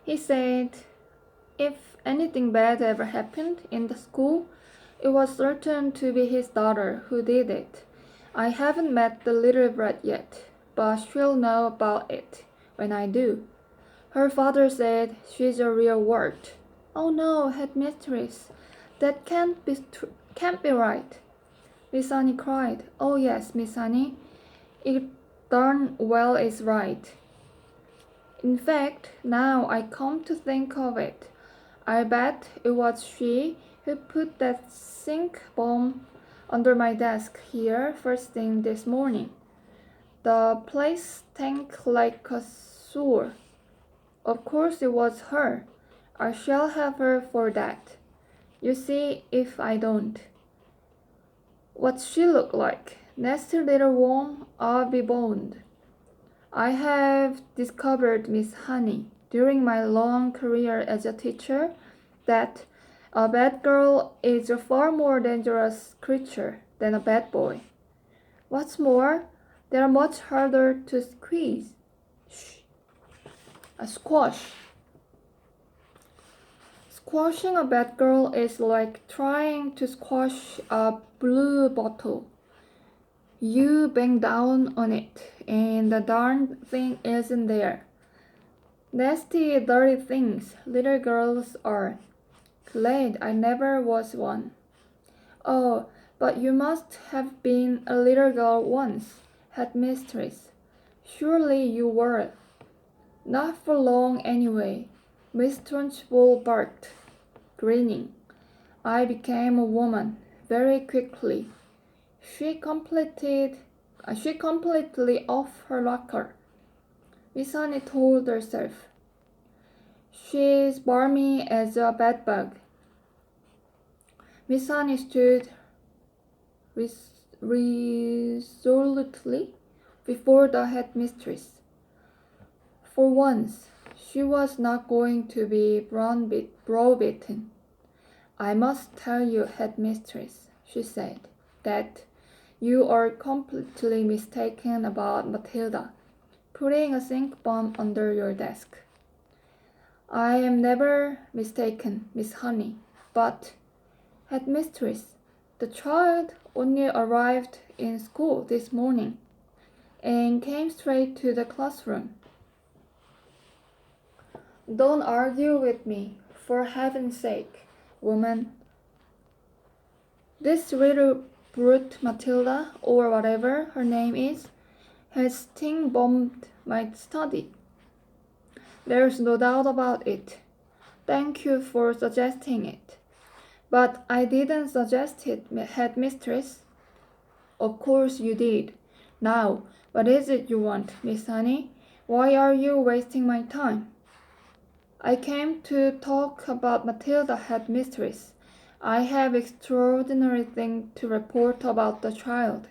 He said if anything bad ever happened in the school, it was certain to be his daughter who did it. I haven't met the little brat yet, but she'll know about it when I do. Her father said she's a real wart. Oh no, headmistress, that can't be right. Miss Annie cried. Oh yes, Miss Annie, it darn well is right. In fact, now I come to think of it, I bet it was she who put that sink bomb under my desk here first thing this morning. The place stank like a sewer. Of course it was her. I shall have her for that. You see if I don't. What's she look like? Nasty little worm, I'll be bound. I have discovered, Miss Honey, during my long career as a teacher, that a bad girl is a far more dangerous creature than a bad boy. What's more, they are much harder to squeeze. Squash. Squashing a bad girl is like trying to squash a blue bottle. You bang down on it, and the darn thing isn't there. Nasty, dirty things little girls are. Glad I never was one. Oh, but you must have been a little girl once, headmistress. Surely you were. Not for long anyway, Miss Trunchbull barked, grinning. I became a woman very quickly. She completely off her rocker. Miss Annie told herself. She's balmy as a bedbug. Miss Annie stood resolutely before the headmistress. For once, she was not going to be browbeaten. I must tell you, headmistress, she said, that you are completely mistaken about Matilda putting a sink bomb under your desk. I am never mistaken, Miss Honey, but, headmistress, the child only arrived in school this morning and came straight to the classroom. Don't argue with me, for heaven's sake, woman. This little brute Matilda, or whatever her name is, has stink-bombed my study. There's no doubt about it. Thank you for suggesting it. But I didn't suggest it, headmistress. Of course you did. Now, what is it you want, Miss Honey? Why are you wasting my time? I came to talk about Matilda, headmistress. I have extraordinary thing to report about the child.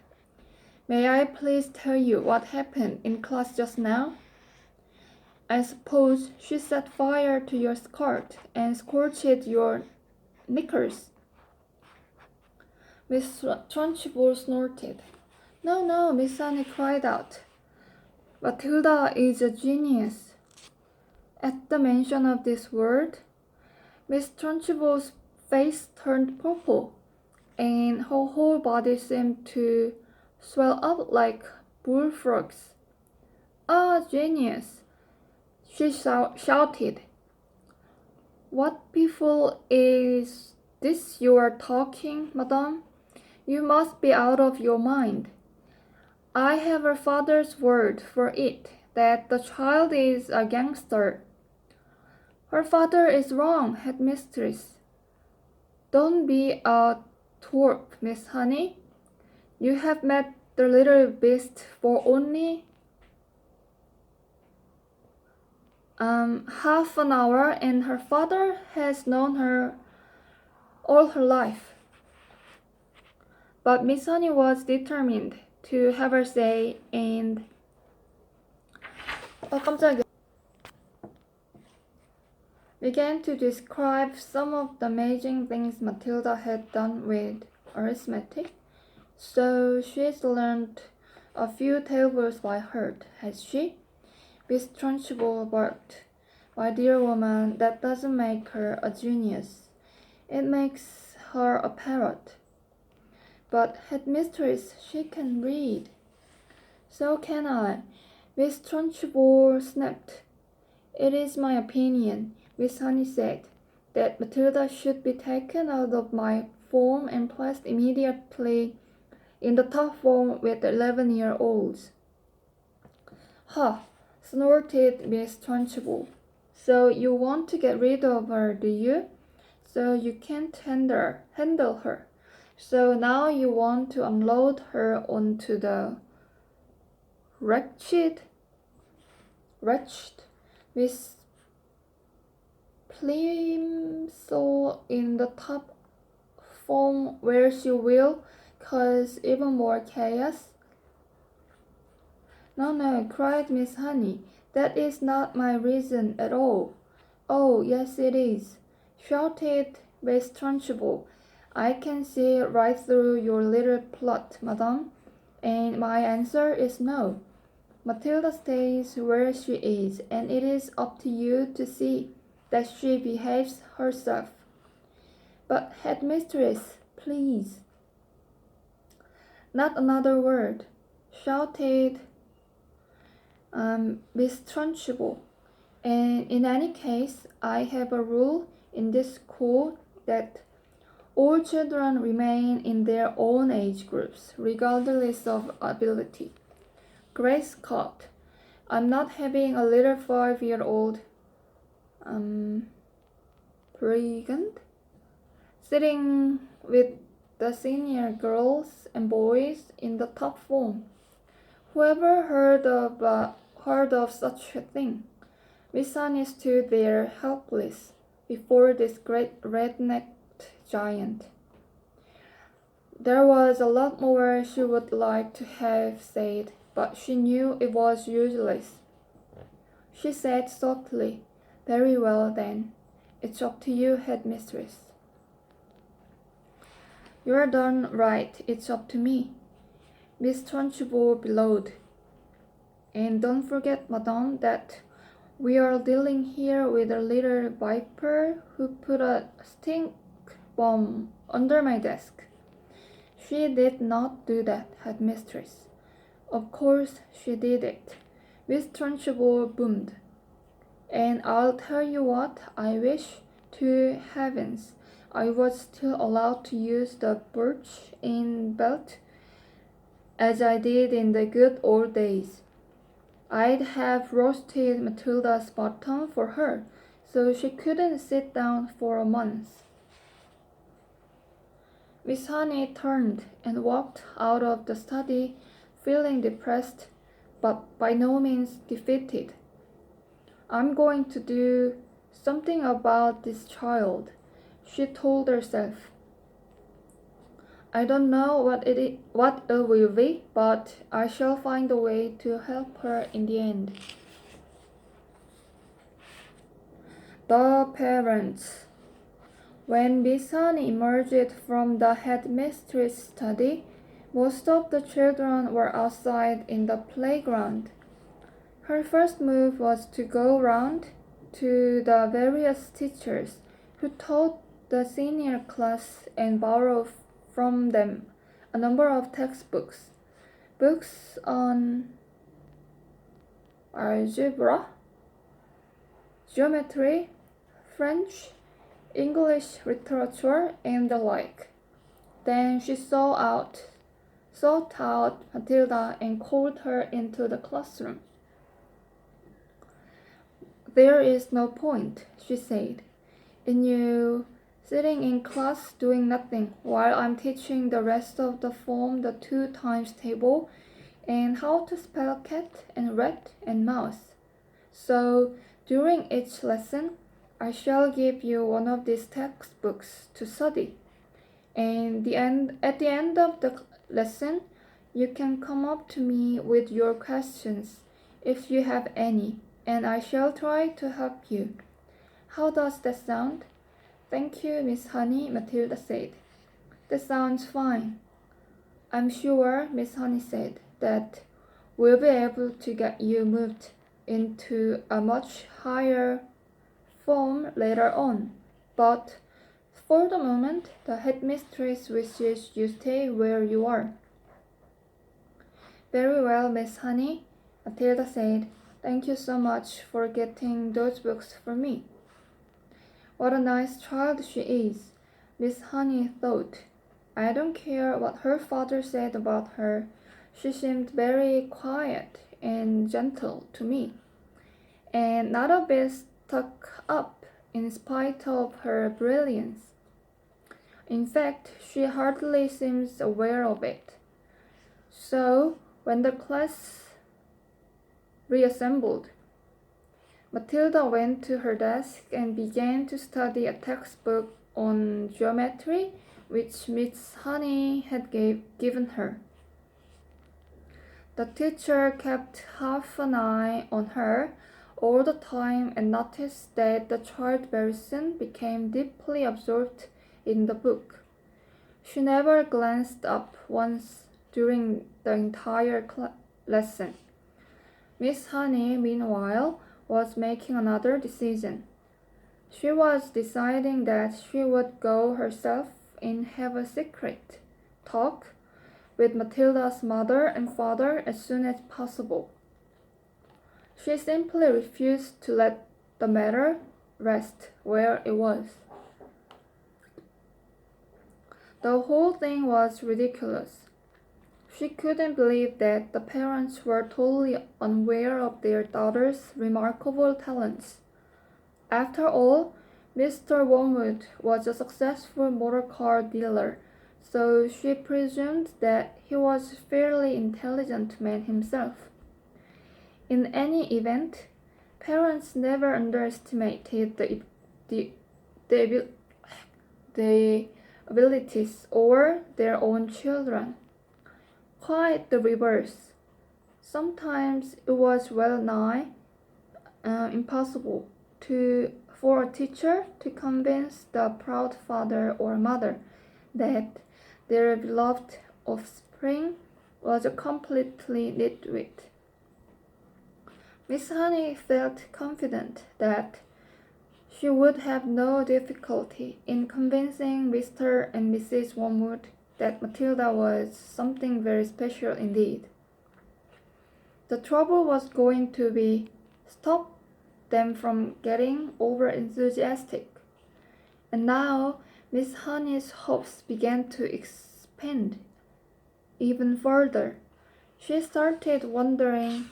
May I please tell you what happened in class just now? I suppose she set fire to your skirt and scorched your knickers. Miss Trunchbull snorted. No, no, Miss Annie cried out. Matilda is a genius. At the mention of this word, Miss Trunchbull's face turned purple, and her whole body seemed to swell up like bullfrogs. Ah, genius! She shouted. What piffle is this you are talking, madame? You must be out of your mind. I have her father's word for it that the child is a gangster. Her father is wrong, headmistress. Don't be a twerp, Miss Honey. You have met the little beast for only half an hour, and her father has known her all her life. But Miss Honey was determined to have her say, and 깜짝이야. Began to describe some of the amazing things Matilda had done with arithmetic. So she's learned a few tables by heart, has she? Miss Trunchbull barked. My dear woman, that doesn't make her a genius. It makes her a parrot. But headmistress, she can read. So can I. Miss Trunchbull snapped. It is my opinion, Miss Honey said, that Matilda should be taken out of my form and placed immediately in the top form with the 11-year-olds. Ha! Snorted Miss Trunchbull. So you want to get rid of her, do you? So you can't handle her. So now you want to unload her onto the wretched Miss Plimsoll in the top form where she will cause even more chaos? No, cried Miss Honey. That is not my reason at all. Oh, yes it is, shouted Miss Trunchbull. I can see right through your little plot, madame, and my answer is no. Matilda stays where she is, and it is up to you to see that she behaves herself. But headmistress, please. Not another word, shouted Miss Trunchbull. And in any case, I have a rule in this school that all children remain in their own age groups, regardless of ability. Grace caught. I'm not having a little 5-year-old brigand sitting with the senior girls and boys in the top form. Whoever heard of such a thing? Miss Honey stood there helpless before this great red-necked giant. There was a lot more she would like to have said, but she knew it was useless. She said softly, Very well then, it's up to you, headmistress. You're done right, it's up to me, Miss Trunchbull bellowed. And don't forget, madame, that we are dealing here with a little viper who put a stink bomb under my desk. She did not do that, headmistress. Of course she did it, Miss Trunchbull boomed. And I'll tell you what, I wish to heavens I was still allowed to use the birch-in belt as I did in the good old days. I'd have roasted Matilda's bottom for her, so she couldn't sit down for a month. Miss Honey turned and walked out of the study, feeling depressed, but by no means defeated. I'm going to do something about this child, she told herself. I don't know what it will be, but I shall find a way to help her in the end. The parents. When Miss Honey emerged from the headmistress' study, most of the children were outside in the playground. Her first move was to go round to the various teachers who taught the senior class and borrow from them a number of textbooks, books on algebra, geometry, French, English literature, and the like. Then she sought out Matilda and called her into the classroom. There is no point, she said, in you sitting in class doing nothing while I'm teaching the rest of the form the 2 times table and how to spell cat and rat and mouse. So during each lesson, I shall give you one of these textbooks to study. And at the end of the lesson, you can come up to me with your questions, if you have any, and I shall try to help you. How does that sound? Thank you, Miss Honey, Matilda said. That sounds fine. I'm sure, Miss Honey said, that we'll be able to get you moved into a much higher reform later on, but for the moment, the headmistress wishes you stay where you are. Very well, Miss Honey, Matilda said. Thank you so much for getting those books for me. What a nice child she is, Miss Honey thought. I don't care what her father said about her. She seemed very quiet and gentle to me, and not a bit stuck up in spite of her brilliance. In fact, she hardly seems aware of it. So, when the class reassembled, Matilda went to her desk and began to study a textbook on geometry which Miss Honey had given her. The teacher kept half an eye on her all the time and noticed that the child very soon became deeply absorbed in the book. She never glanced up once during the entire lesson. Miss Honey, meanwhile, was making another decision. She was deciding that she would go herself and have a secret talk with Matilda's mother and father as soon as possible. She simply refused to let the matter rest where it was. The whole thing was ridiculous. She couldn't believe that the parents were totally unaware of their daughter's remarkable talents. After all, Mr. Wormwood was a successful motor car dealer, so she presumed that he was a fairly intelligent man himself. In any event, parents never underestimated the abilities of their own children. Quite the reverse. Sometimes it was well nigh impossible for a teacher to convince the proud father or mother that their beloved offspring was a completely nitwit. Miss Honey felt confident that she would have no difficulty in convincing Mr. and Mrs. Wormwood that Matilda was something very special indeed. The trouble was going to be stop them from getting over-enthusiastic. And now Miss Honey's hopes began to expand even further. She started wondering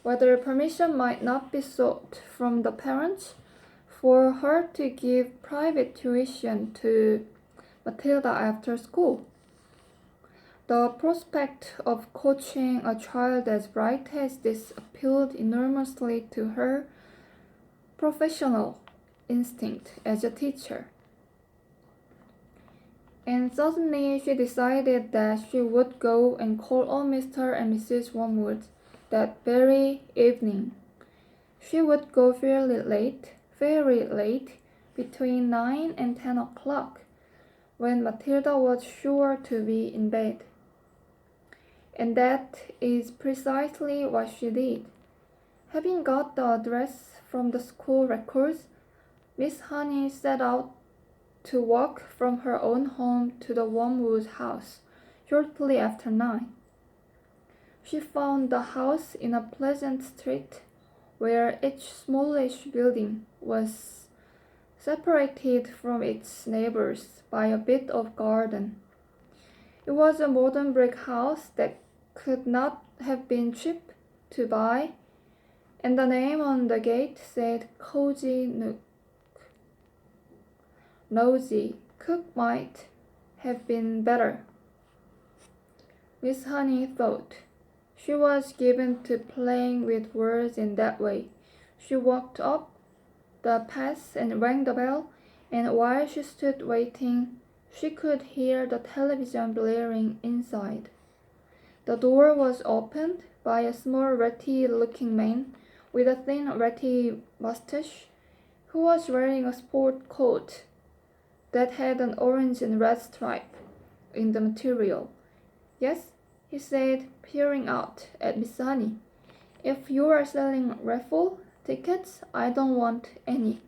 whether permission might not be sought from the parents for her to give private tuition to Matilda after school. The prospect of coaching a child as bright as this appealed enormously to her professional instinct as a teacher. And suddenly she decided that she would go and call on Mr. and Mrs. Wormwood that very evening. She would go very late, between 9 and 10 o'clock, when Matilda was sure to be in bed. And that is precisely what she did. Having got the address from the school records, Miss Honey set out to walk from her own home to the Wormwood house shortly after 9. She found the house in a pleasant street where each smallish building was separated from its neighbors by a bit of garden. It was a modern brick house that could not have been cheap to buy, and the name on the gate said Cozy Nook. Nosy Cook might have been better, Miss Honey thought. She was given to playing with words in that way. She walked up the path and rang the bell, and while she stood waiting, she could hear the television blaring inside. The door was opened by a small ratty-looking man with a thin ratty mustache who was wearing a sport coat that had an orange and red stripe in the material. Yes, he said, peering out at Miss Honey. If you are selling raffle Tickets? I don't want any.